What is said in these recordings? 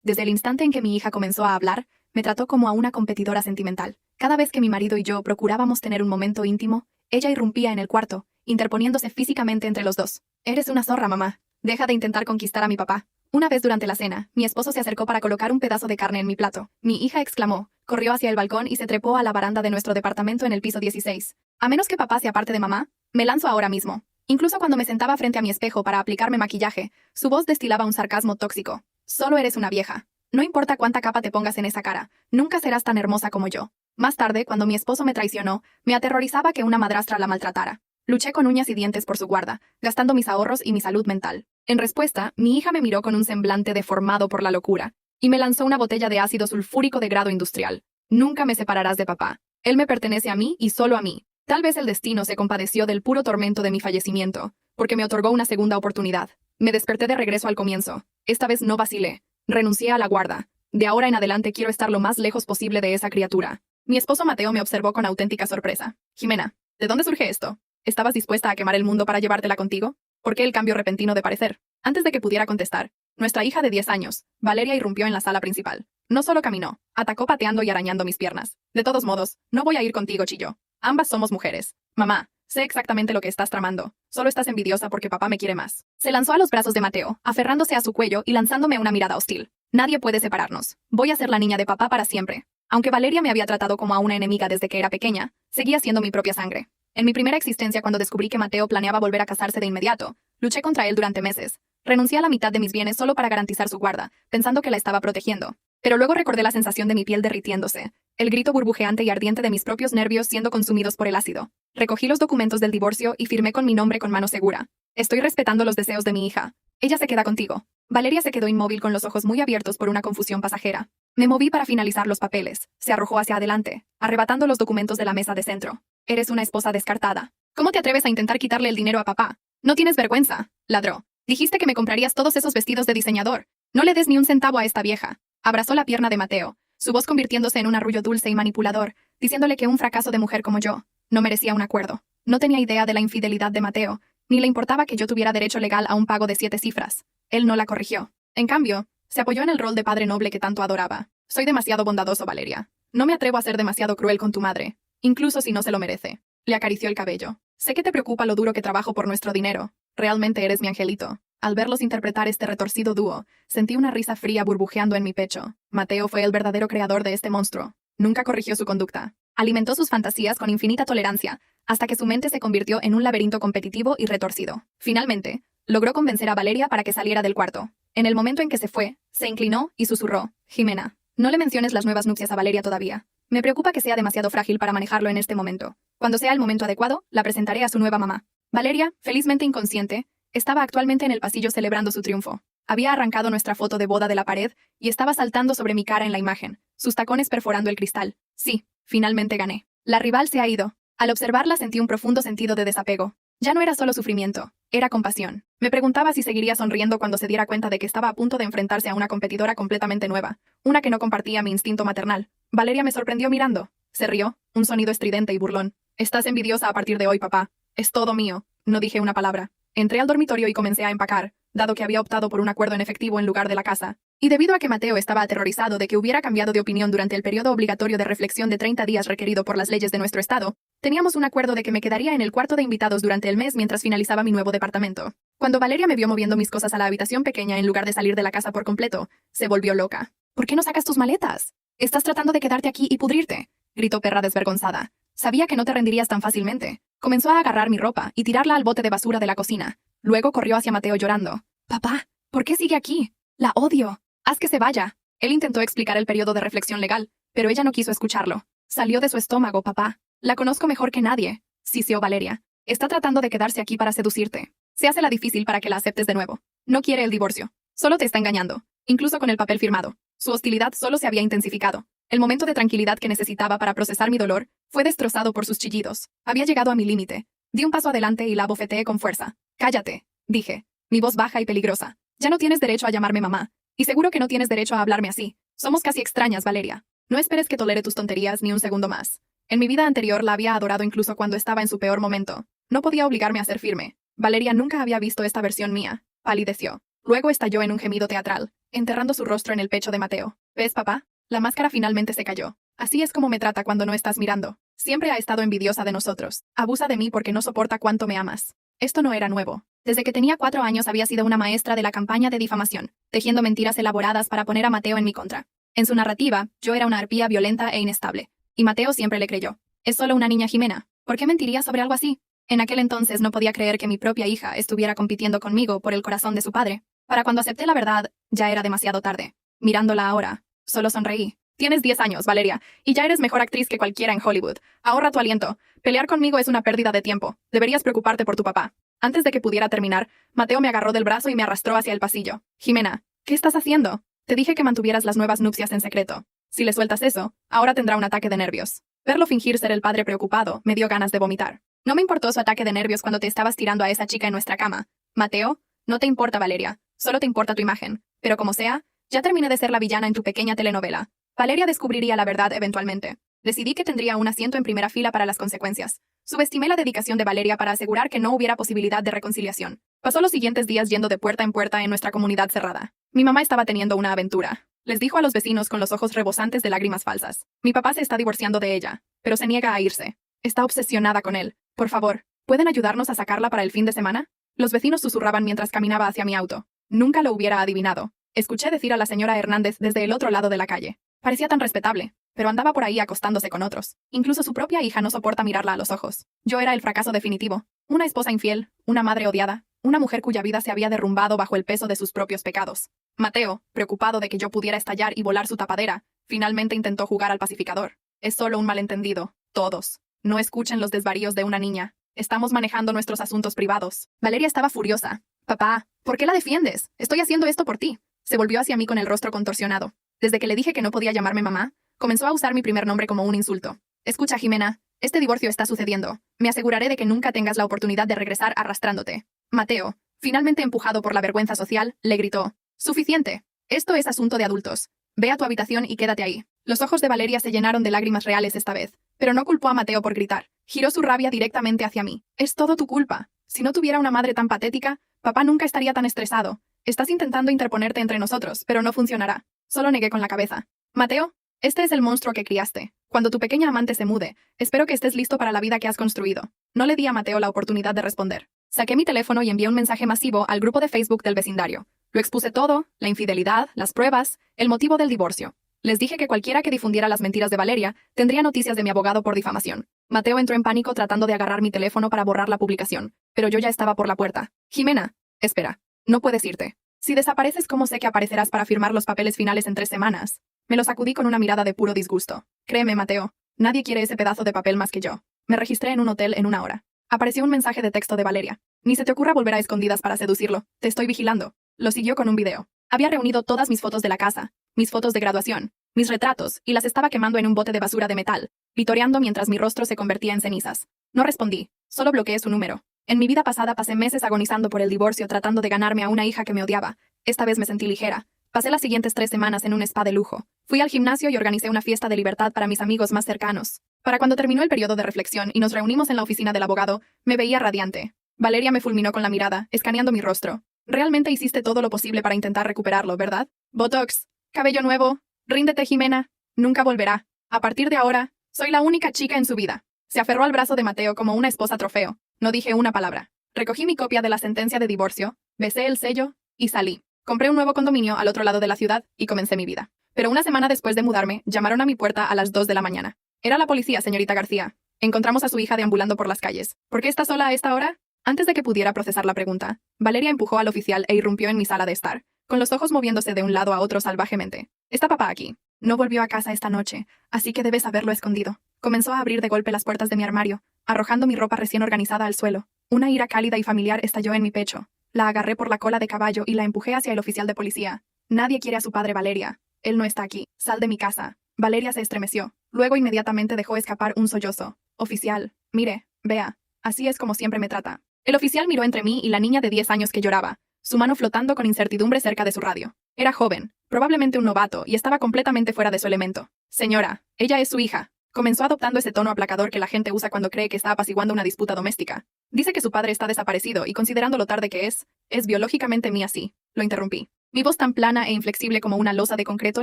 Desde el instante en que mi hija comenzó a hablar, me trató como a una competidora sentimental. Cada vez que mi marido y yo procurábamos tener un momento íntimo, ella irrumpía en el cuarto, interponiéndose físicamente entre los dos. Eres una zorra, mamá. Deja de intentar conquistar a mi papá. Una vez durante la cena, mi esposo se acercó para colocar un pedazo de carne en mi plato. Mi hija exclamó, corrió hacia el balcón y se trepó a la baranda de nuestro departamento en el piso 16. A menos que papá se aparte de mamá, me lanzo ahora mismo. Incluso cuando me sentaba frente a mi espejo para aplicarme maquillaje, su voz destilaba un sarcasmo tóxico. Solo eres una vieja. No importa cuánta capa te pongas en esa cara, nunca serás tan hermosa como yo. Más tarde, cuando mi esposo me traicionó, me aterrorizaba que una madrastra la maltratara. Luché con uñas y dientes por su guarda, gastando mis ahorros y mi salud mental. En respuesta, mi hija me miró con un semblante deformado por la locura, y me lanzó una botella de ácido sulfúrico de grado industrial. Nunca me separarás de papá. Él me pertenece a mí y solo a mí. Tal vez el destino se compadeció del puro tormento de mi fallecimiento, porque me otorgó una segunda oportunidad. Me desperté de regreso al comienzo. Esta vez no vacilé. Renuncié a la guarda. De ahora en adelante quiero estar lo más lejos posible de esa criatura. Mi esposo Mateo me observó con auténtica sorpresa. Jimena, ¿de dónde surge esto? ¿Estabas dispuesta a quemar el mundo para llevártela contigo? ¿Por qué el cambio repentino de parecer? Antes de que pudiera contestar, nuestra hija de 10 años, Valeria, irrumpió en la sala principal. No solo caminó, atacó pateando y arañando mis piernas. De todos modos, no voy a ir contigo, chilló. Ambas somos mujeres. Mamá, sé exactamente lo que estás tramando. Solo estás envidiosa porque papá me quiere más. Se lanzó a los brazos de Mateo, aferrándose a su cuello y lanzándome una mirada hostil. Nadie puede separarnos. Voy a ser la niña de papá para siempre. Aunque Valeria me había tratado como a una enemiga desde que era pequeña, seguía siendo mi propia sangre. En mi primera existencia, cuando descubrí que Mateo planeaba volver a casarse de inmediato, luché contra él durante meses. Renuncié a la mitad de mis bienes solo para garantizar su guarda, pensando que la estaba protegiendo. Pero luego recordé la sensación de mi piel derritiéndose, el grito burbujeante y ardiente de mis propios nervios siendo consumidos por el ácido. Recogí los documentos del divorcio y firmé con mi nombre con mano segura. Estoy respetando los deseos de mi hija. Ella se queda contigo. Valeria se quedó inmóvil con los ojos muy abiertos por una confusión pasajera. Me moví para finalizar los papeles. Se arrojó hacia adelante, arrebatando los documentos de la mesa de centro. Eres una esposa descartada. ¿Cómo te atreves a intentar quitarle el dinero a papá? No tienes vergüenza, ladró. Dijiste que me comprarías todos esos vestidos de diseñador. No le des ni un centavo a esta vieja. Abrazó la pierna de Mateo, su voz convirtiéndose en un arrullo dulce y manipulador, diciéndole que un fracaso de mujer como yo no merecía un acuerdo. No tenía idea de la infidelidad de Mateo, ni le importaba que yo tuviera derecho legal a un pago de 7 cifras. Él no la corrigió. En cambio, se apoyó en el rol de padre noble que tanto adoraba. Soy demasiado bondadoso, Valeria. No me atrevo a ser demasiado cruel con tu madre, incluso si no se lo merece. Le acarició el cabello. Sé que te preocupa lo duro que trabajo por nuestro dinero. Realmente eres mi angelito. Al verlos interpretar este retorcido dúo, sentí una risa fría burbujeando en mi pecho. Mateo fue el verdadero creador de este monstruo. Nunca corrigió su conducta. Alimentó sus fantasías con infinita tolerancia, hasta que su mente se convirtió en un laberinto competitivo y retorcido. Finalmente, logró convencer a Valeria para que saliera del cuarto. En el momento en que se fue, se inclinó y susurró. Jimena, no le menciones las nuevas nupcias a Valeria todavía. Me preocupa que sea demasiado frágil para manejarlo en este momento. Cuando sea el momento adecuado, la presentaré a su nueva mamá. Valeria, felizmente inconsciente, estaba actualmente en el pasillo celebrando su triunfo. Había arrancado nuestra foto de boda de la pared y estaba saltando sobre mi cara en la imagen, sus tacones perforando el cristal. Sí, finalmente gané. La rival se ha ido. Al observarla sentí un profundo sentido de desapego. Ya no era solo sufrimiento, era compasión. Me preguntaba si seguiría sonriendo cuando se diera cuenta de que estaba a punto de enfrentarse a una competidora completamente nueva, una que no compartía mi instinto maternal. Valeria me sorprendió mirando. Se rió, un sonido estridente y burlón. Estás envidiosa a partir de hoy, papá. Es todo mío. No dije una palabra. Entré al dormitorio y comencé a empacar, dado que había optado por un acuerdo en efectivo en lugar de la casa. Y debido a que Mateo estaba aterrorizado de que hubiera cambiado de opinión durante el periodo obligatorio de reflexión de 30 días requerido por las leyes de nuestro estado, teníamos un acuerdo de que me quedaría en el cuarto de invitados durante el mes mientras finalizaba mi nuevo departamento. Cuando Valeria me vio moviendo mis cosas a la habitación pequeña en lugar de salir de la casa por completo, se volvió loca. ¿Por qué no sacas tus maletas? Estás tratando de quedarte aquí y pudrirte, gritó perra desvergonzada. Sabía que no te rendirías tan fácilmente. Comenzó a agarrar mi ropa y tirarla al bote de basura de la cocina. Luego corrió hacia Mateo llorando. Papá, ¿por qué sigue aquí? La odio. Haz que se vaya. Él intentó explicar el periodo de reflexión legal, pero ella no quiso escucharlo. Salió de su estómago, papá. La conozco mejor que nadie, siseó Valeria. Está tratando de quedarse aquí para seducirte. Se hace la difícil para que la aceptes de nuevo. No quiere el divorcio. Solo te está engañando, incluso con el papel firmado. Su hostilidad solo se había intensificado. El momento de tranquilidad que necesitaba para procesar mi dolor fue destrozado por sus chillidos. Había llegado a mi límite. Di un paso adelante y la abofeteé con fuerza. Cállate, dije, mi voz baja y peligrosa. Ya no tienes derecho a llamarme mamá. Y seguro que no tienes derecho a hablarme así. Somos casi extrañas, Valeria. No esperes que tolere tus tonterías ni un segundo más. En mi vida anterior la había adorado incluso cuando estaba en su peor momento. No podía obligarme a ser firme. Valeria nunca había visto esta versión mía. Palideció. Luego estalló en un gemido teatral, enterrando su rostro en el pecho de Mateo. ¿Ves, papá? La máscara finalmente se cayó. Así es como me trata cuando no estás mirando. Siempre ha estado envidiosa de nosotros. Abusa de mí porque no soporta cuánto me amas. Esto no era nuevo. Desde que tenía 4 años había sido una maestra de la campaña de difamación, tejiendo mentiras elaboradas para poner a Mateo en mi contra. En su narrativa, yo era una arpía violenta e inestable. Y Mateo siempre le creyó. Es solo una niña Jimena. ¿Por qué mentiría sobre algo así? En aquel entonces no podía creer que mi propia hija estuviera compitiendo conmigo por el corazón de su padre. Para cuando acepté la verdad, ya era demasiado tarde. Mirándola ahora, solo sonreí. Tienes 10 años, Valeria, y ya eres mejor actriz que cualquiera en Hollywood. Ahorra tu aliento. Pelear conmigo es una pérdida de tiempo. Deberías preocuparte por tu papá. Antes de que pudiera terminar, Mateo me agarró del brazo y me arrastró hacia el pasillo. Jimena, ¿qué estás haciendo? Te dije que mantuvieras las nuevas nupcias en secreto. Si le sueltas eso, ahora tendrá un ataque de nervios. Verlo fingir ser el padre preocupado me dio ganas de vomitar. No me importó su ataque de nervios cuando te estabas tirando a esa chica en nuestra cama. Mateo, no te importa Valeria, solo te importa tu imagen. Pero como sea, ya terminé de ser la villana en tu pequeña telenovela. Valeria descubriría la verdad eventualmente. Decidí que tendría un asiento en primera fila para las consecuencias. Subestimé la dedicación de Valeria para asegurar que no hubiera posibilidad de reconciliación. Pasó los siguientes días yendo de puerta en puerta en nuestra comunidad cerrada. Mi mamá estaba teniendo una aventura. Les dijo a los vecinos con los ojos rebosantes de lágrimas falsas. Mi papá se está divorciando de ella, pero se niega a irse. Está obsesionada con él. Por favor, ¿pueden ayudarnos a sacarla para el fin de semana? Los vecinos susurraban mientras caminaba hacia mi auto. Nunca lo hubiera adivinado. Escuché decir a la señora Hernández desde el otro lado de la calle. Parecía tan respetable, pero andaba por ahí acostándose con otros. Incluso su propia hija no soporta mirarla a los ojos. Yo era el fracaso definitivo. Una esposa infiel, una madre odiada, una mujer cuya vida se había derrumbado bajo el peso de sus propios pecados. Mateo, preocupado de que yo pudiera estallar y volar su tapadera, finalmente intentó jugar al pacificador. Es solo un malentendido. Todos. No escuchen los desvaríos de una niña. Estamos manejando nuestros asuntos privados. Valeria estaba furiosa. Papá, ¿por qué la defiendes? Estoy haciendo esto por ti. Se volvió hacia mí con el rostro contorsionado. Desde que le dije que no podía llamarme mamá, comenzó a usar mi primer nombre como un insulto. Escucha, Jimena, este divorcio está sucediendo. Me aseguraré de que nunca tengas la oportunidad de regresar arrastrándote. Mateo, finalmente empujado por la vergüenza social, le gritó. Suficiente. Esto es asunto de adultos. Ve a tu habitación y quédate ahí. Los ojos de Valeria se llenaron de lágrimas reales esta vez, pero no culpó a Mateo por gritar. Giró su rabia directamente hacia mí. Es todo tu culpa. Si no tuviera una madre tan patética, papá nunca estaría tan estresado. Estás intentando interponerte entre nosotros, pero no funcionará. Solo negué con la cabeza. Mateo, este es el monstruo que criaste. Cuando tu pequeña amante se mude, espero que estés listo para la vida que has construido. No le di a Mateo la oportunidad de responder. Saqué mi teléfono y envié un mensaje masivo al grupo de Facebook del vecindario. Lo expuse todo, la infidelidad, las pruebas, el motivo del divorcio. Les dije que cualquiera que difundiera las mentiras de Valeria tendría noticias de mi abogado por difamación. Mateo entró en pánico tratando de agarrar mi teléfono para borrar la publicación, pero yo ya estaba por la puerta. Jimena, espera, no puedes irte. Si desapareces, ¿cómo sé que aparecerás para firmar los papeles finales en 3 semanas? Me lo sacudí con una mirada de puro disgusto. Créeme, Mateo, nadie quiere ese pedazo de papel más que yo. Me registré en un hotel en 1 hora. Apareció un mensaje de texto de Valeria. Ni se te ocurra volver a escondidas para seducirlo. Te estoy vigilando. Lo siguió con un video. Había reunido todas mis fotos de la casa, mis fotos de graduación, mis retratos, y las estaba quemando en un bote de basura de metal, vitoreando mientras mi rostro se convertía en cenizas. No respondí, solo bloqueé su número. En mi vida pasada pasé meses agonizando por el divorcio tratando de ganarme a una hija que me odiaba. Esta vez me sentí ligera. Pasé las siguientes 3 semanas en un spa de lujo. Fui al gimnasio y organicé una fiesta de libertad para mis amigos más cercanos. Para cuando terminó el periodo de reflexión y nos reunimos en la oficina del abogado, me veía radiante. Valeria me fulminó con la mirada, escaneando mi rostro. Realmente hiciste todo lo posible para intentar recuperarlo, ¿verdad? Botox, cabello nuevo, ríndete, Jimena. Nunca volverá. A partir de ahora, soy la única chica en su vida. Se aferró al brazo de Mateo como una esposa trofeo. No dije una palabra. Recogí mi copia de la sentencia de divorcio, besé el sello y salí. Compré un nuevo condominio al otro lado de la ciudad y comencé mi vida. Pero una semana después de mudarme, llamaron a mi puerta a las 2 de la mañana. Era la policía, señorita García. Encontramos a su hija deambulando por las calles. ¿Por qué está sola a esta hora? Antes de que pudiera procesar la pregunta, Valeria empujó al oficial e irrumpió en mi sala de estar, con los ojos moviéndose de un lado a otro salvajemente. ¿Está papá aquí? No volvió a casa esta noche, así que debes haberlo escondido. Comenzó a abrir de golpe las puertas de mi armario, arrojando mi ropa recién organizada al suelo. Una ira cálida y familiar estalló en mi pecho. La agarré por la cola de caballo y la empujé hacia el oficial de policía. Nadie quiere a su padre, Valeria. Él no está aquí. Sal de mi casa. Valeria se estremeció. Luego inmediatamente dejó escapar un sollozo. Oficial, mire, vea. Así es como siempre me trata. El oficial miró entre mí y la niña de 10 años que lloraba, su mano flotando con incertidumbre cerca de su radio. Era joven, probablemente un novato, y estaba completamente fuera de su elemento. Señora, ella es su hija. Comenzó adoptando ese tono aplacador que la gente usa cuando cree que está apaciguando una disputa doméstica. Dice que su padre está desaparecido y considerando lo tarde que es biológicamente mía sí. Lo interrumpí. Mi voz tan plana e inflexible como una losa de concreto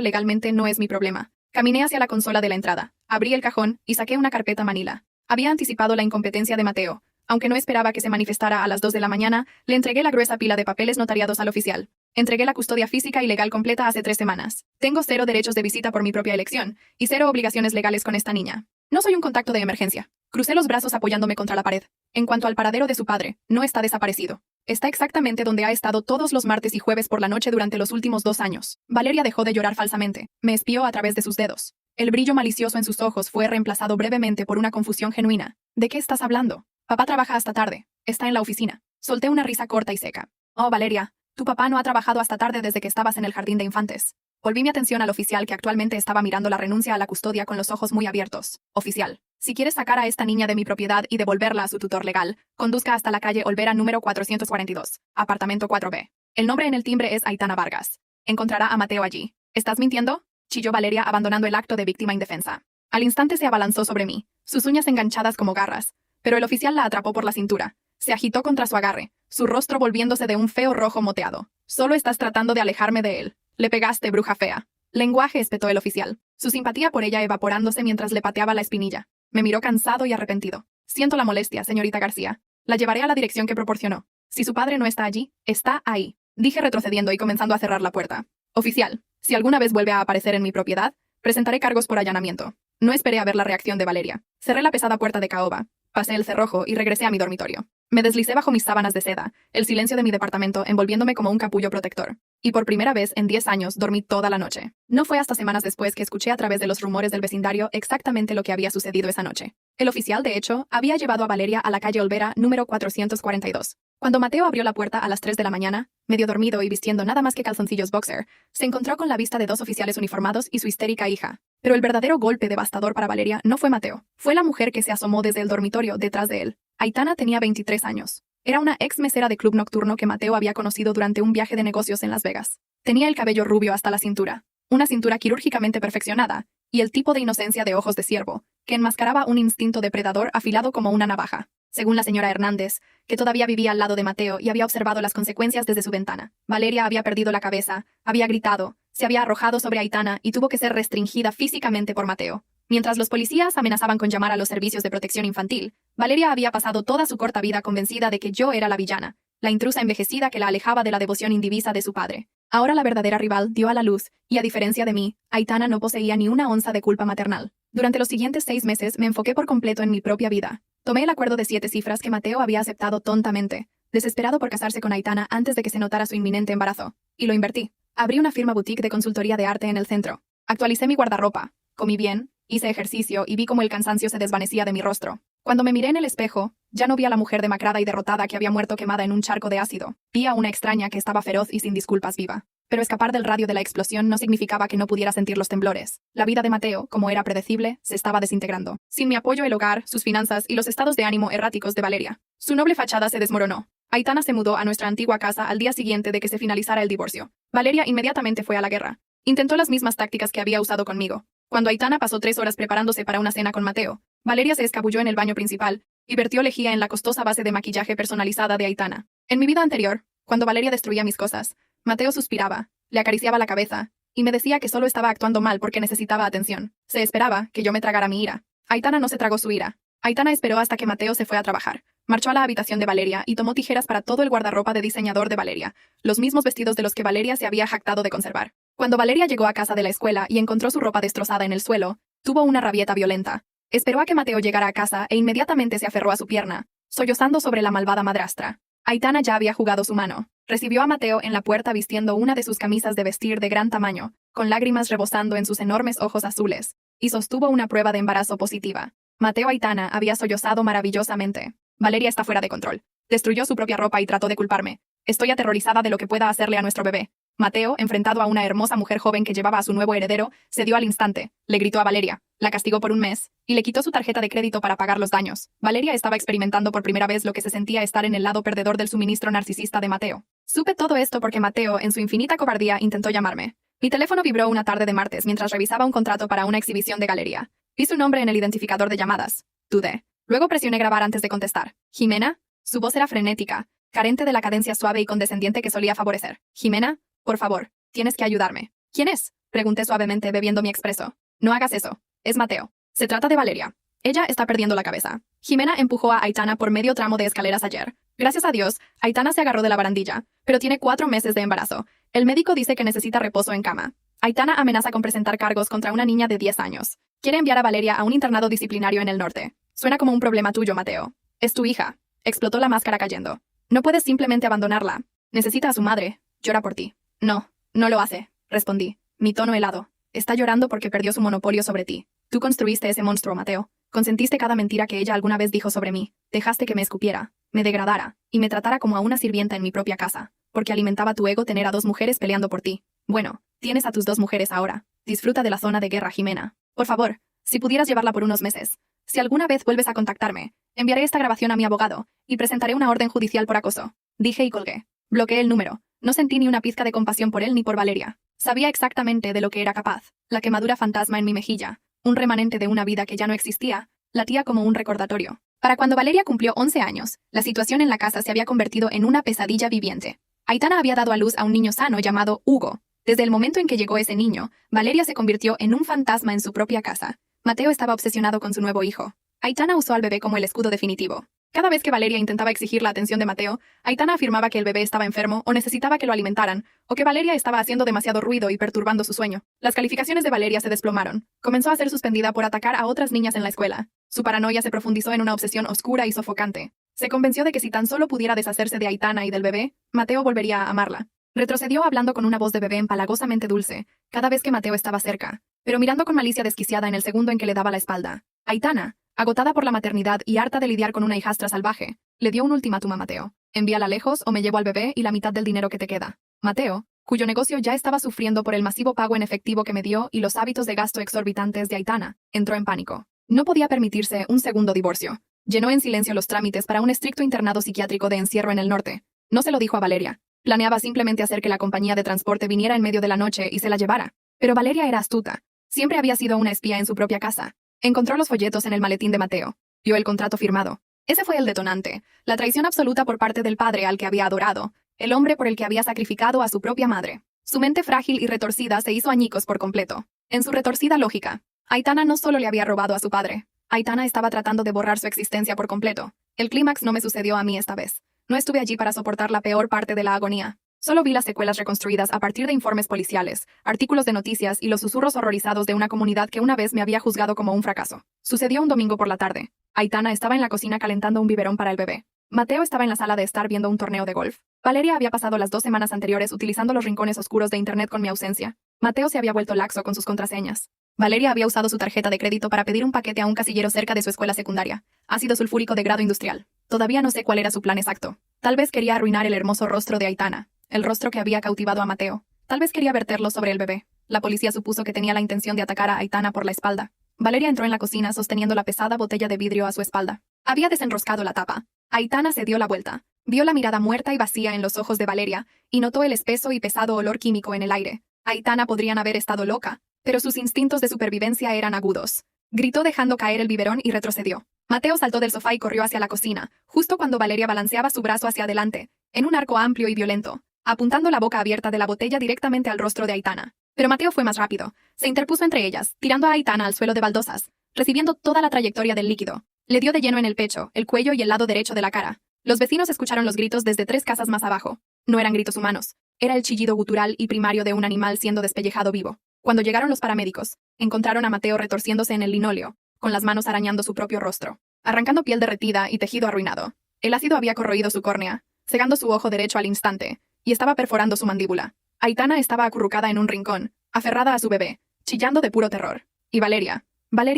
legalmente no es mi problema. Caminé hacia la consola de la entrada, abrí el cajón y saqué una carpeta manila. Había anticipado la incompetencia de Mateo. Aunque no esperaba que se manifestara a las 2 de la mañana, le entregué la gruesa pila de papeles notariados al oficial. Entregué la custodia física y legal completa hace 3 semanas. Tengo 0 derechos de visita por mi propia elección y 0 obligaciones legales con esta niña. No soy un contacto de emergencia. Crucé los brazos apoyándome contra la pared. En cuanto al paradero de su padre, no está desaparecido. Está exactamente donde ha estado todos los martes y jueves por la noche durante los últimos 2 años. Valeria dejó de llorar falsamente. Me espió a través de sus dedos. El brillo malicioso en sus ojos fue reemplazado brevemente por una confusión genuina. ¿De qué estás hablando? Papá trabaja hasta tarde. Está en la oficina. Solté una risa corta y seca. Oh, Valeria, tu papá no ha trabajado hasta tarde desde que estabas en el jardín de infantes. Volví mi atención al oficial que actualmente estaba mirando la renuncia a la custodia con los ojos muy abiertos. Oficial, si quieres sacar a esta niña de mi propiedad y devolverla a su tutor legal, conduzca hasta la calle Olvera número 442, apartamento 4B. El nombre en el timbre es Aitana Vargas. Encontrará a Mateo allí. ¿Estás mintiendo?, chilló Valeria abandonando el acto de víctima indefensa. Al instante se abalanzó sobre mí, sus uñas enganchadas como garras, pero el oficial la atrapó por la cintura. Se agitó contra su agarre, su rostro volviéndose de un feo rojo moteado. Solo estás tratando de alejarme de él. Le pegaste, bruja fea. Lenguaje, espetó el oficial, su simpatía por ella evaporándose mientras le pateaba la espinilla. Me miró cansado y arrepentido. Siento la molestia, señorita García. La llevaré a la dirección que proporcionó. Si su padre no está allí, está ahí, dije retrocediendo y comenzando a cerrar la puerta. Oficial, si alguna vez vuelve a aparecer en mi propiedad, presentaré cargos por allanamiento. No esperé a ver la reacción de Valeria. Cerré la pesada puerta de caoba, pasé el cerrojo y regresé a mi dormitorio. Me deslicé bajo mis sábanas de seda, el silencio de mi departamento envolviéndome como un capullo protector. Y por primera vez en 10 años dormí toda la noche. No fue hasta semanas después que escuché a través de los rumores del vecindario exactamente lo que había sucedido esa noche. El oficial, de hecho, había llevado a Valeria a la calle Olvera número 442. Cuando Mateo abrió la puerta a las 3 de la mañana, medio dormido y vistiendo nada más que calzoncillos boxer, se encontró con la vista de 2 oficiales uniformados y su histérica hija. Pero el verdadero golpe devastador para Valeria no fue Mateo. Fue la mujer que se asomó desde el dormitorio detrás de él. Aitana tenía 23 años. Era una ex mesera de club nocturno que Mateo había conocido durante un viaje de negocios en Las Vegas. Tenía el cabello rubio hasta la cintura, una cintura quirúrgicamente perfeccionada, y el tipo de inocencia de ojos de ciervo, que enmascaraba un instinto depredador afilado como una navaja. Según la señora Hernández, que todavía vivía al lado de Mateo y había observado las consecuencias desde su ventana, Valeria había perdido la cabeza, había gritado, se había arrojado sobre Aitana y tuvo que ser restringida físicamente por Mateo. Mientras los policías amenazaban con llamar a los servicios de protección infantil, Valeria había pasado toda su corta vida convencida de que yo era la villana, la intrusa envejecida que la alejaba de la devoción indivisa de su padre. Ahora la verdadera rival dio a la luz, y a diferencia de mí, Aitana no poseía ni una onza de culpa maternal. Durante los siguientes 6 meses me enfoqué por completo en mi propia vida. Tomé el acuerdo de 7 cifras que Mateo había aceptado tontamente, desesperado por casarse con Aitana antes de que se notara su inminente embarazo, y lo invertí. Abrí una firma boutique de consultoría de arte en el centro. Actualicé mi guardarropa, comí bien, hice ejercicio y vi cómo el cansancio se desvanecía de mi rostro. Cuando me miré en el espejo, ya no vi a la mujer demacrada y derrotada que había muerto quemada en un charco de ácido. Vi a una extraña que estaba feroz y sin disculpas viva. Pero escapar del radio de la explosión no significaba que no pudiera sentir los temblores. La vida de Mateo, como era predecible, se estaba desintegrando. Sin mi apoyo, el hogar, sus finanzas y los estados de ánimo erráticos de Valeria. Su noble fachada se desmoronó. Aitana se mudó a nuestra antigua casa al día siguiente de que se finalizara el divorcio. Valeria inmediatamente fue a la guerra. Intentó las mismas tácticas que había usado conmigo. Cuando Aitana pasó 3 horas preparándose para una cena con Mateo, Valeria se escabulló en el baño principal y vertió lejía en la costosa base de maquillaje personalizada de Aitana. En mi vida anterior, cuando Valeria destruía mis cosas, Mateo suspiraba, le acariciaba la cabeza y me decía que solo estaba actuando mal porque necesitaba atención. Se esperaba que yo me tragara mi ira. Aitana no se tragó su ira. Aitana esperó hasta que Mateo se fue a trabajar. Marchó a la habitación de Valeria y tomó tijeras para todo el guardarropa de diseñador de Valeria, los mismos vestidos de los que Valeria se había jactado de conservar. Cuando Valeria llegó a casa de la escuela y encontró su ropa destrozada en el suelo, tuvo una rabieta violenta. Esperó a que Mateo llegara a casa e inmediatamente se aferró a su pierna, sollozando sobre la malvada madrastra. Aitana ya había jugado su mano. Recibió a Mateo en la puerta vistiendo una de sus camisas de vestir de gran tamaño, con lágrimas rebosando en sus enormes ojos azules, y sostuvo una prueba de embarazo positiva. Mateo Aitana había sollozado maravillosamente. Valeria está fuera de control. Destruyó su propia ropa y trató de culparme. Estoy aterrorizada de lo que pueda hacerle a nuestro bebé. Mateo, enfrentado a una hermosa mujer joven que llevaba a su nuevo heredero, cedió al instante, le gritó a Valeria, la castigó por un mes, y le quitó su tarjeta de crédito para pagar los daños. Valeria estaba experimentando por primera vez lo que se sentía estar en el lado perdedor del suministro narcisista de Mateo. Supe todo esto porque Mateo, en su infinita cobardía, intentó llamarme. Mi teléfono vibró una tarde de martes mientras revisaba un contrato para una exhibición de galería. Vi su nombre en el identificador de llamadas. Dudé. Luego presioné grabar antes de contestar. ¿Jimena? Su voz era frenética, carente de la cadencia suave y condescendiente que solía favorecer. Jimena, por favor, tienes que ayudarme. ¿Quién es? Pregunté suavemente bebiendo mi expreso. No hagas eso. Es Mateo. Se trata de Valeria. Ella está perdiendo la cabeza. Jimena empujó a Aitana por medio tramo de escaleras ayer. Gracias a Dios, Aitana se agarró de la barandilla, pero tiene 4 meses de embarazo. El médico dice que necesita reposo en cama. Aitana amenaza con presentar cargos contra una niña de 10 años. Quiere enviar a Valeria a un internado disciplinario en el norte. Suena como un problema tuyo, Mateo. Es tu hija. Explotó la máscara cayendo. No puedes simplemente abandonarla. Necesita a su madre. Llora por ti. No, no lo hace, respondí, mi tono helado. Está llorando porque perdió su monopolio sobre ti. Tú construiste ese monstruo, Mateo. Consentiste cada mentira que ella alguna vez dijo sobre mí. Dejaste que me escupiera, me degradara, y me tratara como a una sirvienta en mi propia casa, porque alimentaba tu ego tener a 2 mujeres peleando por ti. Bueno, tienes a tus 2 mujeres ahora. Disfruta de la zona de guerra, Jimena. Por favor, si pudieras llevarla por unos meses. Si alguna vez vuelves a contactarme, enviaré esta grabación a mi abogado, y presentaré una orden judicial por acoso. Dije y colgué. Bloqueé el número. No sentí ni una pizca de compasión por él ni por Valeria. Sabía exactamente de lo que era capaz. La quemadura fantasma en mi mejilla, un remanente de una vida que ya no existía, latía como un recordatorio. Para cuando Valeria cumplió 11 años, la situación en la casa se había convertido en una pesadilla viviente. Aitana había dado a luz a un niño sano llamado Hugo. Desde el momento en que llegó ese niño, Valeria se convirtió en un fantasma en su propia casa. Mateo estaba obsesionado con su nuevo hijo. Aitana usó al bebé como el escudo definitivo. Cada vez que Valeria intentaba exigir la atención de Mateo, Aitana afirmaba que el bebé estaba enfermo o necesitaba que lo alimentaran, o que Valeria estaba haciendo demasiado ruido y perturbando su sueño. Las calificaciones de Valeria se desplomaron. Comenzó a ser suspendida por atacar a otras niñas en la escuela. Su paranoia se profundizó en una obsesión oscura y sofocante. Se convenció de que si tan solo pudiera deshacerse de Aitana y del bebé, Mateo volvería a amarla. Retrocedió hablando con una voz de bebé empalagosamente dulce, cada vez que Mateo estaba cerca, pero mirando con malicia desquiciada en el segundo en que le daba la espalda. Aitana, agotada por la maternidad y harta de lidiar con una hijastra salvaje, le dio un ultimátum a Mateo. Envíala lejos o me llevo al bebé y la mitad del dinero que te queda. Mateo, cuyo negocio ya estaba sufriendo por el masivo pago en efectivo que me dio y los hábitos de gasto exorbitantes de Aitana, entró en pánico. No podía permitirse un segundo divorcio. Llenó en silencio los trámites para un estricto internado psiquiátrico de encierro en el norte. No se lo dijo a Valeria. Planeaba simplemente hacer que la compañía de transporte viniera en medio de la noche y se la llevara. Pero Valeria era astuta. Siempre había sido una espía en su propia casa. Encontró los folletos en el maletín de Mateo. Vio el contrato firmado. Ese fue el detonante. La traición absoluta por parte del padre al que había adorado. El hombre por el que había sacrificado a su propia madre. Su mente frágil y retorcida se hizo añicos por completo. En su retorcida lógica, Aitana no solo le había robado a su padre. Aitana estaba tratando de borrar su existencia por completo. El clímax no me sucedió a mí esta vez. No estuve allí para soportar la peor parte de la agonía. Solo vi las secuelas reconstruidas a partir de informes policiales, artículos de noticias y los susurros horrorizados de una comunidad que una vez me había juzgado como un fracaso. Sucedió un domingo por la tarde. Aitana estaba en la cocina calentando un biberón para el bebé. Mateo estaba en la sala de estar viendo un torneo de golf. Valeria había pasado las 2 semanas anteriores utilizando los rincones oscuros de internet con mi ausencia. Mateo se había vuelto laxo con sus contraseñas. Valeria había usado su tarjeta de crédito para pedir un paquete a un casillero cerca de su escuela secundaria. Ácido sulfúrico de grado industrial. Todavía no sé cuál era su plan exacto. Tal vez quería arruinar el hermoso rostro de Aitana. El rostro que había cautivado a Mateo. Tal vez quería verterlo sobre el bebé. La policía supuso que tenía la intención de atacar a Aitana por la espalda. Valeria entró en la cocina sosteniendo la pesada botella de vidrio a su espalda. Había desenroscado la tapa. Aitana se dio la vuelta. Vio la mirada muerta y vacía en los ojos de Valeria, y notó el espeso y pesado olor químico en el aire. Aitana podrían haber estado loca, pero sus instintos de supervivencia eran agudos. Gritó dejando caer el biberón y retrocedió. Mateo saltó del sofá y corrió hacia la cocina, justo cuando Valeria balanceaba su brazo hacia adelante, en un arco amplio y violento, apuntando la boca abierta de la botella directamente al rostro de Aitana. Pero Mateo fue más rápido. Se interpuso entre ellas, tirando a Aitana al suelo de baldosas, recibiendo toda la trayectoria del líquido. Le dio de lleno en el pecho, el cuello y el lado derecho de la cara. Los vecinos escucharon los gritos desde 3 casas más abajo. No eran gritos humanos. Era el chillido gutural y primario de un animal siendo despellejado vivo. Cuando llegaron los paramédicos, encontraron a Mateo retorciéndose en el linóleo, con las manos arañando su propio rostro, arrancando piel derretida y tejido arruinado. El ácido había corroído su córnea, cegando su ojo derecho al instante, y estaba perforando su mandíbula. Aitana estaba acurrucada en un rincón, aferrada a su bebé, chillando de puro terror. Y Valeria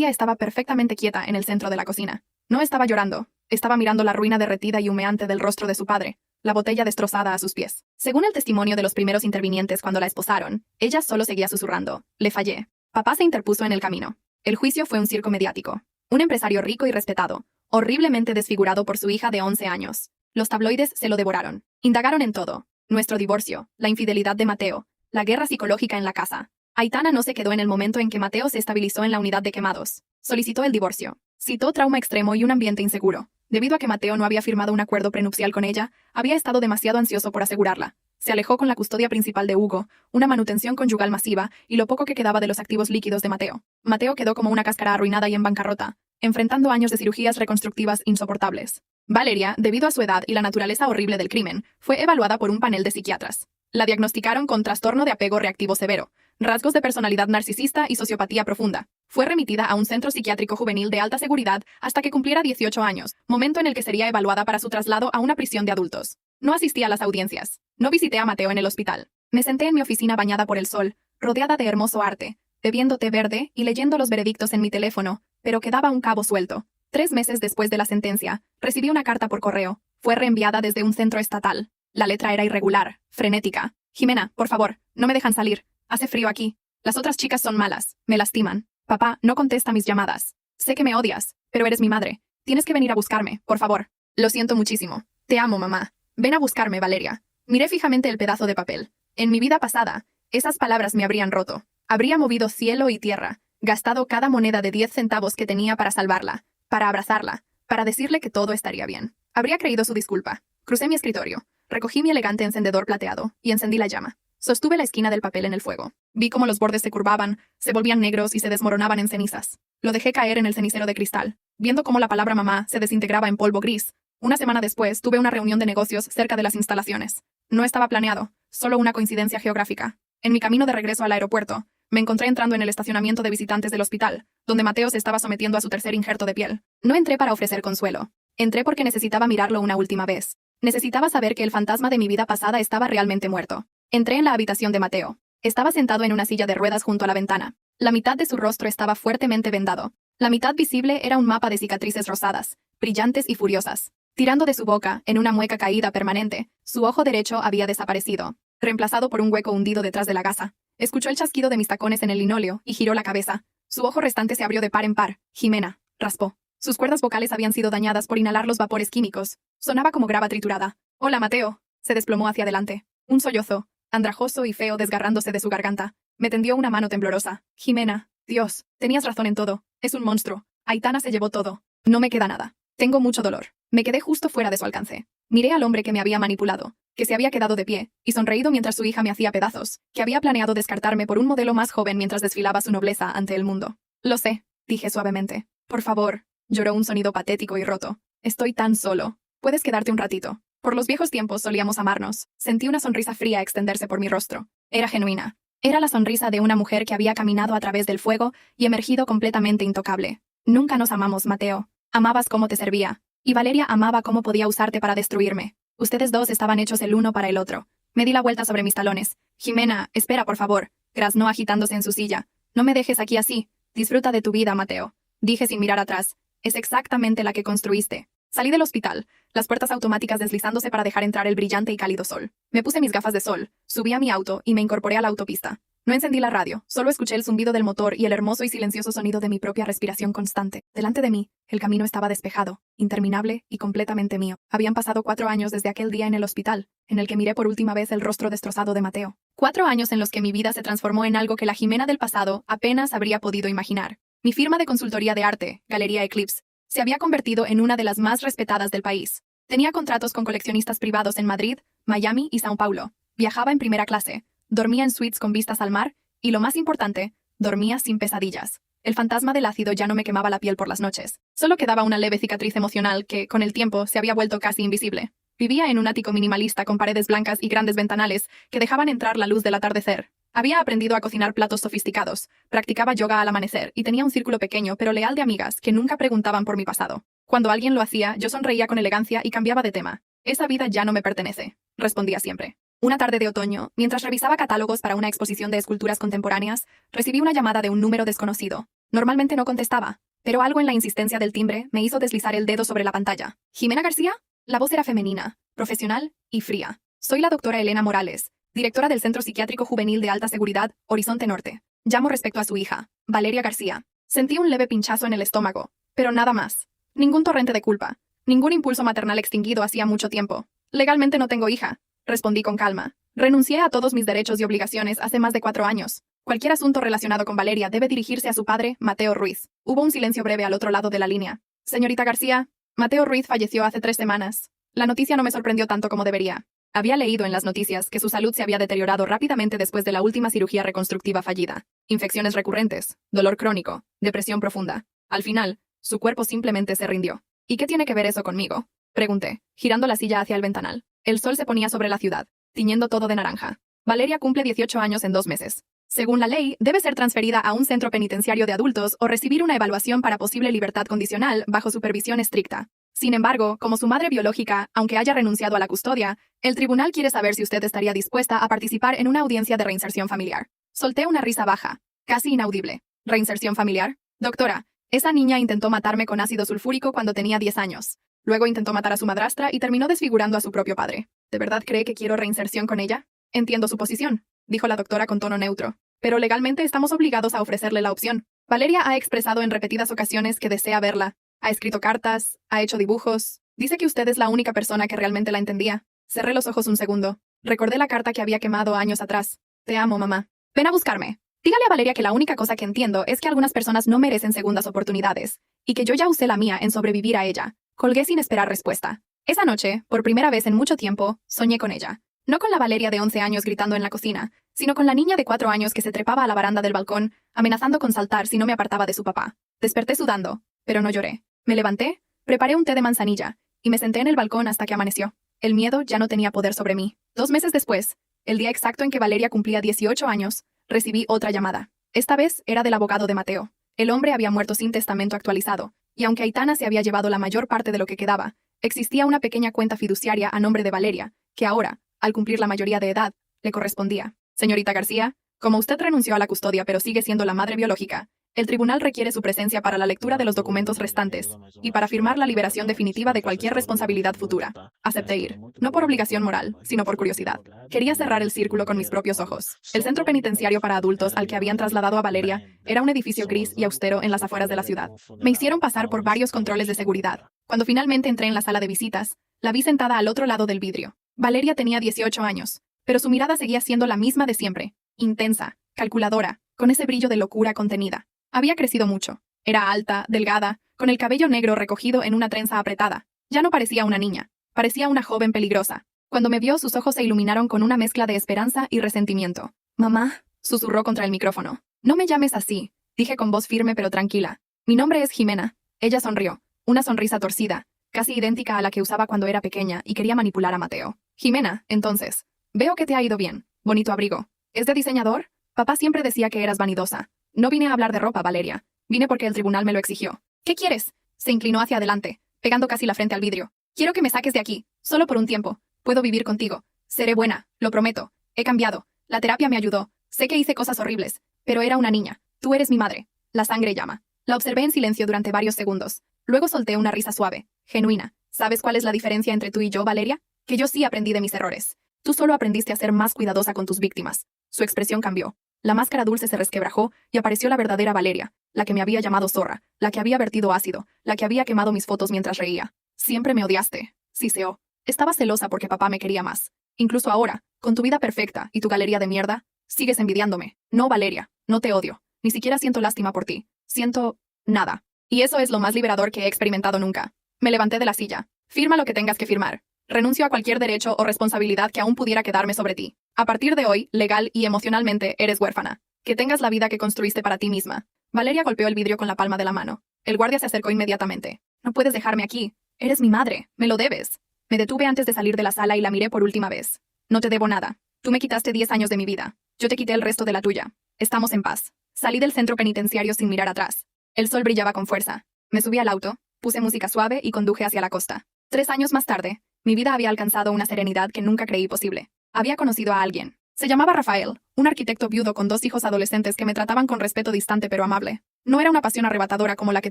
estaba perfectamente quieta en el centro de la cocina. No estaba llorando, estaba mirando la ruina derretida y humeante del rostro de su padre, la botella destrozada a sus pies. Según el testimonio de los primeros intervinientes cuando la esposaron, ella solo seguía susurrando: «Le fallé». Papá se interpuso en el camino. El juicio fue un circo mediático. Un empresario rico y respetado, horriblemente desfigurado por su hija de 11 años. Los tabloides se lo devoraron. Indagaron en todo. Nuestro divorcio, la infidelidad de Mateo, la guerra psicológica en la casa. Aitana no se quedó en el momento en que Mateo se estabilizó en la unidad de quemados. Solicitó el divorcio. Citó trauma extremo y un ambiente inseguro. Debido a que Mateo no había firmado un acuerdo prenupcial con ella, había estado demasiado ansioso por asegurarla. Se alejó con la custodia principal de Hugo, una manutención conyugal masiva y lo poco que quedaba de los activos líquidos de Mateo. Mateo quedó como una cáscara arruinada y en bancarrota, enfrentando años de cirugías reconstructivas insoportables. Valeria, debido a su edad y la naturaleza horrible del crimen, fue evaluada por un panel de psiquiatras. La diagnosticaron con trastorno de apego reactivo severo, rasgos de personalidad narcisista y sociopatía profunda. Fue remitida a un centro psiquiátrico juvenil de alta seguridad hasta que cumpliera 18 años, momento en el que sería evaluada para su traslado a una prisión de adultos. No asistí a las audiencias. No visité a Mateo en el hospital. Me senté en mi oficina bañada por el sol, rodeada de hermoso arte, bebiendo té verde y leyendo los veredictos en mi teléfono, pero quedaba un cabo suelto. 3 meses después de la sentencia, recibí una carta por correo. Fue reenviada desde un centro estatal. La letra era irregular, frenética. Jimena, por favor, no me dejan salir. Hace frío aquí. Las otras chicas son malas, me lastiman. Papá, no contesta mis llamadas. Sé que me odias, pero eres mi madre. Tienes que venir a buscarme, por favor. Lo siento muchísimo. Te amo, mamá. Ven a buscarme, Valeria. Miré fijamente el pedazo de papel. En mi vida pasada, esas palabras me habrían roto. Habría movido cielo y tierra, gastado cada moneda de 10 centavos que tenía para salvarla, para abrazarla, para decirle que todo estaría bien. Habría creído su disculpa. Crucé mi escritorio, recogí mi elegante encendedor plateado y encendí la llama. Sostuve la esquina del papel en el fuego. Vi cómo los bordes se curvaban, se volvían negros y se desmoronaban en cenizas. Lo dejé caer en el cenicero de cristal, viendo cómo la palabra mamá se desintegraba en polvo gris. Una semana después, tuve una reunión de negocios cerca de las instalaciones. No estaba planeado, solo una coincidencia geográfica. En mi camino de regreso al aeropuerto, me encontré entrando en el estacionamiento de visitantes del hospital, donde Mateo se estaba sometiendo a su tercer injerto de piel. No entré para ofrecer consuelo. Entré porque necesitaba mirarlo una última vez. Necesitaba saber que el fantasma de mi vida pasada estaba realmente muerto. Entré en la habitación de Mateo. Estaba sentado en una silla de ruedas junto a la ventana. La mitad de su rostro estaba fuertemente vendado. La mitad visible era un mapa de cicatrices rosadas, brillantes y furiosas. Tirando de su boca, en una mueca caída permanente, su ojo derecho había desaparecido, reemplazado por un hueco hundido detrás de la gasa. Escuchó el chasquido de mis tacones en el linóleo y giró la cabeza. Su ojo restante se abrió de par en par. Jimena, raspó. Sus cuerdas vocales habían sido dañadas por inhalar los vapores químicos. Sonaba como grava triturada. Hola, Mateo. Se desplomó hacia adelante. Un sollozo, andrajoso y feo desgarrándose de su garganta. Me tendió una mano temblorosa. Jimena, Dios, tenías razón en todo. Es un monstruo. Aitana se llevó todo. No me queda nada. Tengo mucho dolor. Me quedé justo fuera de su alcance. Miré al hombre que me había manipulado, que se había quedado de pie, y sonreído mientras su hija me hacía pedazos, que había planeado descartarme por un modelo más joven mientras desfilaba su nobleza ante el mundo. Lo sé, dije suavemente. Por favor, lloró un sonido patético y roto. Estoy tan solo. Puedes quedarte un ratito. Por los viejos tiempos solíamos amarnos. Sentí una sonrisa fría extenderse por mi rostro. Era genuina. Era la sonrisa de una mujer que había caminado a través del fuego y emergido completamente intocable. Nunca nos amamos, Mateo. Amabas cómo te servía. Y Valeria amaba cómo podía usarte para destruirme. Ustedes dos estaban hechos el uno para el otro. Me di la vuelta sobre mis talones. Jimena, espera, por favor. Graznó agitándose en su silla. No me dejes aquí así. Disfruta de tu vida, Mateo. Dije sin mirar atrás. Es exactamente la que construiste. Salí del hospital, las puertas automáticas deslizándose para dejar entrar el brillante y cálido sol. Me puse mis gafas de sol, subí a mi auto y me incorporé a la autopista. No encendí la radio, solo escuché el zumbido del motor y el hermoso y silencioso sonido de mi propia respiración constante. Delante de mí, el camino estaba despejado, interminable y completamente mío. Habían pasado 4 años desde aquel día en el hospital, en el que miré por última vez el rostro destrozado de Mateo. 4 años en los que mi vida se transformó en algo que la Jimena del pasado apenas habría podido imaginar. Mi firma de consultoría de arte, Galería Eclipse, se había convertido en una de las más respetadas del país. Tenía contratos con coleccionistas privados en Madrid, Miami y Sao Paulo. Viajaba en primera clase, dormía en suites con vistas al mar, y lo más importante, dormía sin pesadillas. El fantasma del ácido ya no me quemaba la piel por las noches. Solo quedaba una leve cicatriz emocional que, con el tiempo, se había vuelto casi invisible. Vivía en un ático minimalista con paredes blancas y grandes ventanales que dejaban entrar la luz del atardecer. Había aprendido a cocinar platos sofisticados, practicaba yoga al amanecer y tenía un círculo pequeño pero leal de amigas que nunca preguntaban por mi pasado. Cuando alguien lo hacía, yo sonreía con elegancia y cambiaba de tema. Esa vida ya no me pertenece, respondía siempre. Una tarde de otoño, mientras revisaba catálogos para una exposición de esculturas contemporáneas, recibí una llamada de un número desconocido. Normalmente no contestaba, pero algo en la insistencia del timbre me hizo deslizar el dedo sobre la pantalla. ¿Jimena García? La voz era femenina, profesional y fría. Soy la doctora Elena Morales, directora del Centro Psiquiátrico Juvenil de Alta Seguridad, Horizonte Norte. Llamo respecto a su hija, Valeria García. Sentí un leve pinchazo en el estómago, pero nada más. Ningún torrente de culpa. Ningún impulso maternal extinguido hacía mucho tiempo. Legalmente no tengo hija, respondí con calma. Renuncié a todos mis derechos y obligaciones hace más de 4 años. Cualquier asunto relacionado con Valeria debe dirigirse a su padre, Mateo Ruiz. Hubo un silencio breve al otro lado de la línea. Señorita García, Mateo Ruiz falleció hace 3 semanas. La noticia no me sorprendió tanto como debería. Había leído en las noticias que su salud se había deteriorado rápidamente después de la última cirugía reconstructiva fallida. Infecciones recurrentes, dolor crónico, depresión profunda. Al final, su cuerpo simplemente se rindió. ¿Y qué tiene que ver eso conmigo?, pregunté, girando la silla hacia el ventanal. El sol se ponía sobre la ciudad, tiñendo todo de naranja. Valeria cumple 18 años en 2 meses. Según la ley, debe ser transferida a un centro penitenciario de adultos o recibir una evaluación para posible libertad condicional bajo supervisión estricta. Sin embargo, como su madre biológica, aunque haya renunciado a la custodia, el tribunal quiere saber si usted estaría dispuesta a participar en una audiencia de reinserción familiar. Solté una risa baja, casi inaudible. ¿Reinserción familiar? Doctora, esa niña intentó matarme con ácido sulfúrico cuando tenía 10 años. Luego intentó matar a su madrastra y terminó desfigurando a su propio padre. ¿De verdad cree que quiero reinserción con ella? Entiendo su posición, dijo la doctora con tono neutro. Pero legalmente estamos obligados a ofrecerle la opción. Valeria ha expresado en repetidas ocasiones que desea verla. Ha escrito cartas, ha hecho dibujos. Dice que usted es la única persona que realmente la entendía. Cerré los ojos un segundo. Recordé la carta que había quemado años atrás. Te amo, mamá. Ven a buscarme. Dígale a Valeria que la única cosa que entiendo es que algunas personas no merecen segundas oportunidades, y que yo ya usé la mía en sobrevivir a ella. Colgué sin esperar respuesta. Esa noche, por primera vez en mucho tiempo, soñé con ella. No con la Valeria de 11 años gritando en la cocina, sino con la niña de 4 años que se trepaba a la baranda del balcón, amenazando con saltar si no me apartaba de su papá. Desperté sudando, pero no lloré. Me levanté, preparé un té de manzanilla, y me senté en el balcón hasta que amaneció. El miedo ya no tenía poder sobre mí. 2 meses después, el día exacto en que Valeria cumplía 18 años, recibí otra llamada. Esta vez era del abogado de Mateo. El hombre había muerto sin testamento actualizado, y aunque Aitana se había llevado la mayor parte de lo que quedaba, existía una pequeña cuenta fiduciaria a nombre de Valeria, que ahora, al cumplir la mayoría de edad, le correspondía. Señorita García, como usted renunció a la custodia pero sigue siendo la madre biológica, el tribunal requiere su presencia para la lectura de los documentos restantes y para firmar la liberación definitiva de cualquier responsabilidad futura. Acepté ir, no por obligación moral, sino por curiosidad. Quería cerrar el círculo con mis propios ojos. El centro penitenciario para adultos al que habían trasladado a Valeria era un edificio gris y austero en las afueras de la ciudad. Me hicieron pasar por varios controles de seguridad. Cuando finalmente entré en la sala de visitas, la vi sentada al otro lado del vidrio. Valeria tenía 18 años, pero su mirada seguía siendo la misma de siempre, intensa, calculadora, con ese brillo de locura contenida. Había crecido mucho. Era alta, delgada, con el cabello negro recogido en una trenza apretada. Ya no parecía una niña, parecía una joven peligrosa. Cuando me vio, sus ojos se iluminaron con una mezcla de esperanza y resentimiento. «Mamá», susurró contra el micrófono. «No me llames así», dije con voz firme pero tranquila. «Mi nombre es Jimena». Ella sonrió, una sonrisa torcida, casi idéntica a la que usaba cuando era pequeña y quería manipular a Mateo. «Jimena, entonces. Veo que te ha ido bien. Bonito abrigo. ¿Es de diseñador? Papá siempre decía que eras vanidosa». No vine a hablar de ropa, Valeria. Vine porque el tribunal me lo exigió. ¿Qué quieres? Se inclinó hacia adelante, pegando casi la frente al vidrio. Quiero que me saques de aquí, solo por un tiempo. Puedo vivir contigo. Seré buena, lo prometo. He cambiado. La terapia me ayudó. Sé que hice cosas horribles, pero era una niña. Tú eres mi madre. La sangre llama. La observé en silencio durante varios segundos. Luego solté una risa suave, genuina. ¿Sabes cuál es la diferencia entre tú y yo, Valeria? Que yo sí aprendí de mis errores. Tú solo aprendiste a ser más cuidadosa con tus víctimas. Su expresión cambió. La máscara dulce se resquebrajó y apareció la verdadera Valeria, la que me había llamado zorra, la que había vertido ácido, la que había quemado mis fotos mientras reía. Siempre me odiaste, siseó. Estaba celosa porque papá me quería más. Incluso ahora, con tu vida perfecta y tu galería de mierda, sigues envidiándome. No, Valeria, no te odio. Ni siquiera siento lástima por ti. Siento nada. Y eso es lo más liberador que he experimentado nunca. Me levanté de la silla. Firma lo que tengas que firmar. Renuncio a cualquier derecho o responsabilidad que aún pudiera quedarme sobre ti. A partir de hoy, legal y emocionalmente, eres huérfana. Que tengas la vida que construiste para ti misma. Valeria golpeó el vidrio con la palma de la mano. El guardia se acercó inmediatamente. No puedes dejarme aquí. Eres mi madre. Me lo debes. Me detuve antes de salir de la sala y la miré por última vez. No te debo nada. Tú me quitaste 10 años de mi vida. Yo te quité el resto de la tuya. Estamos en paz. Salí del centro penitenciario sin mirar atrás. El sol brillaba con fuerza. Me subí al auto, puse música suave y conduje hacia la costa. 3 años más tarde, mi vida había alcanzado una serenidad que nunca creí posible. Había conocido a alguien. Se llamaba Rafael, un arquitecto viudo con 2 hijos adolescentes que me trataban con respeto distante pero amable. No era una pasión arrebatadora como la que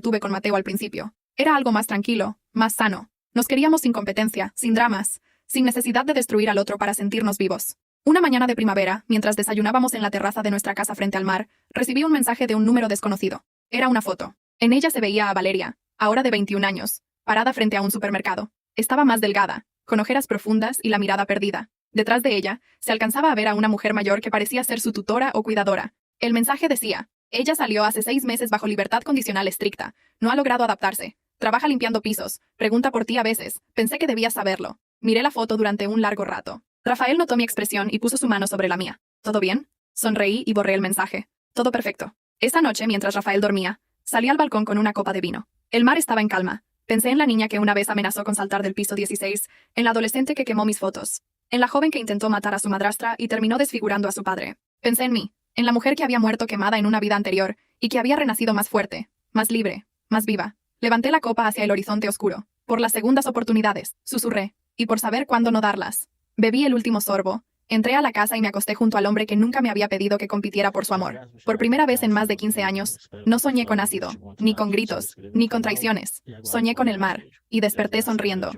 tuve con Mateo al principio. Era algo más tranquilo, más sano. Nos queríamos sin competencia, sin dramas, sin necesidad de destruir al otro para sentirnos vivos. Una mañana de primavera, mientras desayunábamos en la terraza de nuestra casa frente al mar, recibí un mensaje de un número desconocido. Era una foto. En ella se veía a Valeria, ahora de 21 años, parada frente a un supermercado. Estaba más delgada, con ojeras profundas y la mirada perdida. Detrás de ella, se alcanzaba a ver a una mujer mayor que parecía ser su tutora o cuidadora. El mensaje decía: ella salió hace 6 meses bajo libertad condicional estricta. No ha logrado adaptarse. Trabaja limpiando pisos. Pregunta por ti a veces. Pensé que debías saberlo. Miré la foto durante un largo rato. Rafael notó mi expresión y puso su mano sobre la mía. ¿Todo bien? Sonreí y borré el mensaje. Todo perfecto. Esa noche, mientras Rafael dormía, salí al balcón con una copa de vino. El mar estaba en calma. Pensé en la niña que una vez amenazó con saltar del piso 16, en la adolescente que quemó mis fotos, en la joven que intentó matar a su madrastra y terminó desfigurando a su padre. Pensé en mí, en la mujer que había muerto quemada en una vida anterior y que había renacido más fuerte, más libre, más viva. Levanté la copa hacia el horizonte oscuro. Por las segundas oportunidades, susurré, y por saber cuándo no darlas. Bebí el último sorbo. Entré a la casa y me acosté junto al hombre que nunca me había pedido que compitiera por su amor. Por primera vez en más de 15 años, no soñé con ácido, ni con gritos, ni con traiciones. Soñé con el mar, y desperté sonriendo.